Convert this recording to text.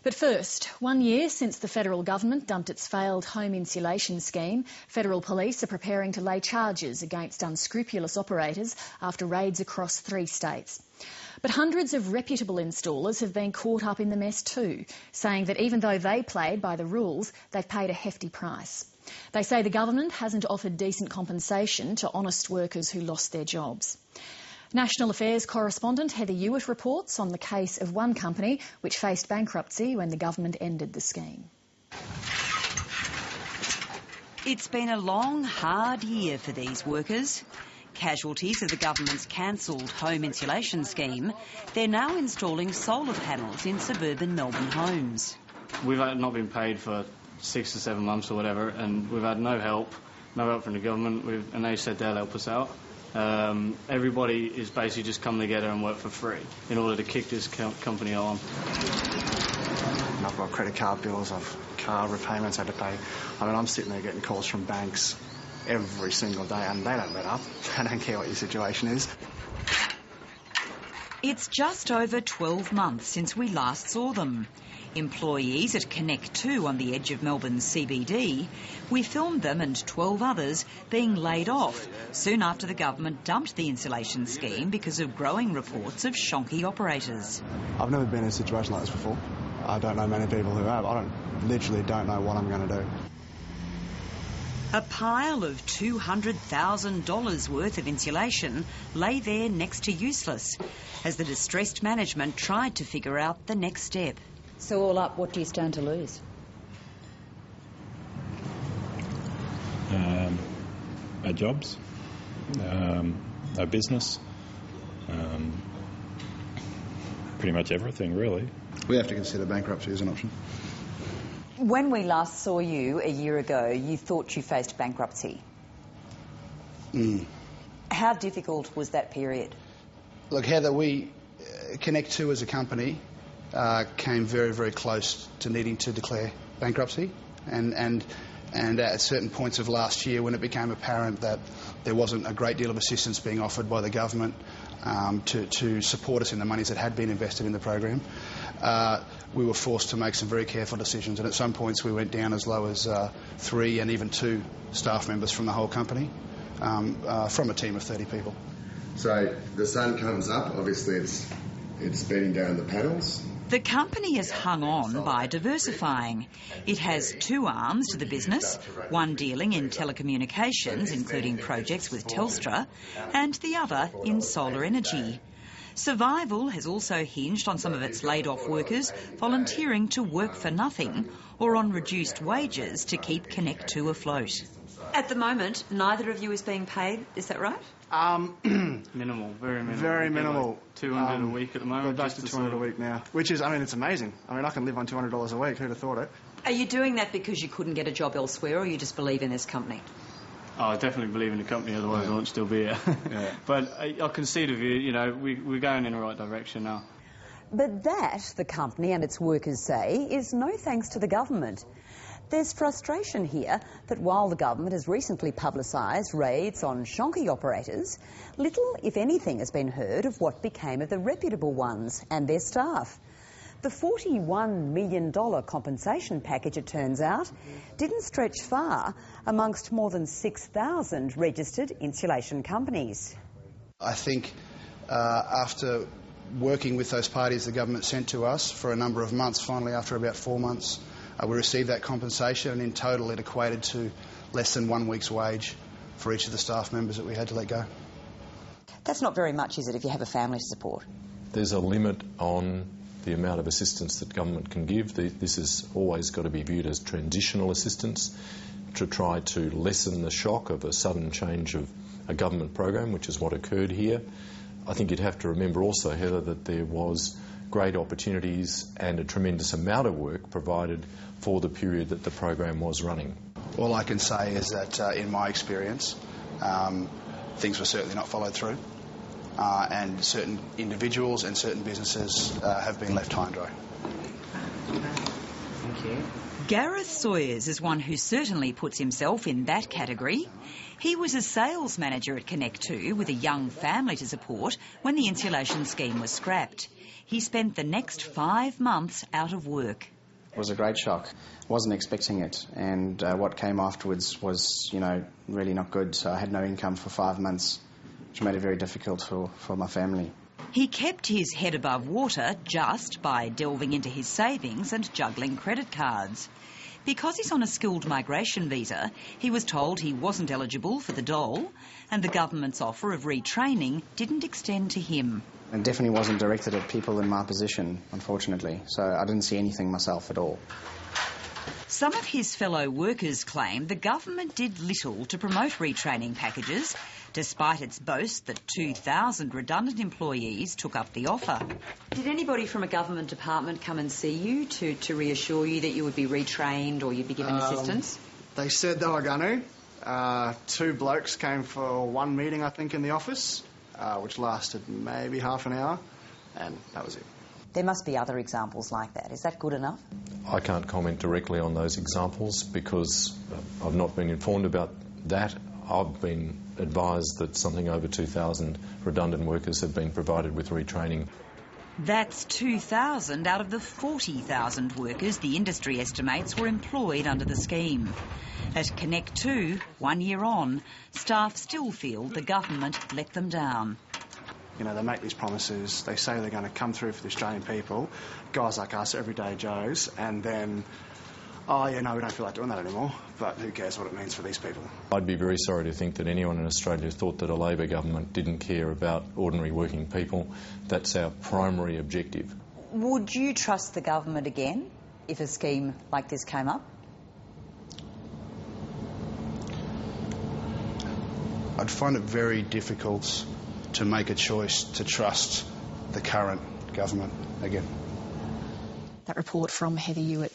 But first, 1 year since the federal government dumped its failed home insulation scheme, federal police are preparing to lay charges against unscrupulous operators after raids across 3 states. But hundreds of reputable installers have been caught up in the mess too, saying that even though they played by the rules, they've paid a hefty price. They say the government hasn't offered decent compensation to honest workers who lost their jobs. National Affairs correspondent Heather Hewitt reports on the case of one company which faced bankruptcy when the government ended the scheme. It's been a long, hard year for these workers. Casualties of the government's cancelled home insulation scheme, they're now installing solar panels in suburban Melbourne homes. We've not been paid for 6 to 7 months or whatever, and we've had no help from the government, and they said they'll help us out. Everybody is basically just come together and work for free in order to kick this company on. I've got credit card bills, I've car repayments I had to pay. I mean, I'm sitting there getting calls from banks every single day, and they don't let up. They don't care what your situation is. It's just over 12 months since we last saw them. Employees at Connect 2 on the edge of Melbourne's CBD, we filmed them and 12 others being laid off soon after the government dumped the insulation scheme because of growing reports of shonky operators. I've never been in a situation like this before. I don't know many people who have. I literally don't know what I'm going to do. A pile of $200,000 worth of insulation lay there next to useless as the distressed management tried to figure out the next step. So all up, what do you stand to lose? Our jobs, our business, pretty much everything, really. We have to consider bankruptcy as an option. When we last saw you a year ago, you thought you faced bankruptcy. How difficult was that period? Look, Heather, we Connect 2 as a company came very, very close to needing to declare bankruptcy, and at certain points of last year, when it became apparent that there wasn't a great deal of assistance being offered by the government to support us in the monies that had been invested in the program, we were forced to make some very careful decisions, and at some points we went down as low as 3 and even 2 staff members from the whole company, from a team of 30 people. So the sun comes up, obviously it's beating down the panels. The company has hung on by diversifying. It has 2 arms to the business, one dealing in telecommunications, including projects with Telstra, and the other in solar energy. Survival has also hinged on some of its laid-off workers volunteering to work for nothing or on reduced wages to keep Connect 2 afloat. At the moment, neither of you is being paid, is that right? Minimal, very minimal. Very minimal. Like 200 a week at the moment. We're back to 200 a week now, which is, I mean, it's amazing. I mean, I can live on $200 a week. Who'd have thought it? Are you doing that because you couldn't get a job elsewhere, or you just believe in this company? Oh, I definitely believe in the company, otherwise I won't still be here. But I can see the view, we're going in the right direction now. But that, the company and its workers say, is no thanks to the government. There's frustration here that while the government has recently publicised raids on shonky operators, little, if anything, has been heard of what became of the reputable ones and their staff. The $41 million compensation package, it turns out, didn't stretch far amongst more than 6,000 registered insulation companies. I think after working with those parties the government sent to us for a number of months, finally after about 4 months, we received that compensation, and in total it equated to less than 1 week's wage for each of the staff members that we had to let go. That's not very much, is it, if you have a family to support? There's a limit on the amount of assistance that government can give. This has always got to be viewed as transitional assistance to try to lessen the shock of a sudden change of a government program, which is what occurred here. I think you'd have to remember also, Heather, that there was great opportunities and a tremendous amount of work provided for the period that the program was running. All I can say is that in my experience, things were certainly not followed through, and certain individuals and certain businesses have been left high and dry. Thank you. Gareth Sawyers is one who certainly puts himself in that category. He was a sales manager at Connect 2 with a young family to support when the insulation scheme was scrapped. He spent the next 5 months out of work. It was a great shock. Wasn't expecting it, and what came afterwards was, really not good. So I had no income for 5 months, which made it very difficult for my family. He kept his head above water just by delving into his savings and juggling credit cards. Because he's on a skilled migration visa, he was told he wasn't eligible for the dole, and the government's offer of retraining didn't extend to him. It definitely wasn't directed at people in my position, unfortunately, so I didn't see anything myself at all. Some of his fellow workers claim the government did little to promote retraining packages, despite its boast that 2,000 redundant employees took up the offer. Did anybody from a government department come and see you to reassure you that you would be retrained or you'd be given assistance? They said they were going to. 2 blokes came for 1 meeting, I think, in the office, which lasted maybe half an hour, and that was it. There must be other examples like that. Is that good enough? I can't comment directly on those examples because I've not been informed about that. I've been advised that something over 2,000 redundant workers have been provided with retraining. That's 2,000 out of the 40,000 workers the industry estimates were employed under the scheme. At Connect 2, 1 year on, staff still feel the government let them down. They make these promises, they say they're going to come through for the Australian people, guys like us, everyday Joes, and then, we don't feel like doing that anymore, but who cares what it means for these people? I'd be very sorry to think that anyone in Australia thought that a Labor government didn't care about ordinary working people. That's our primary objective. Would you trust the government again if a scheme like this came up? I'd find it very difficult to make a choice to trust the current government again. That report from Heather Hewitt.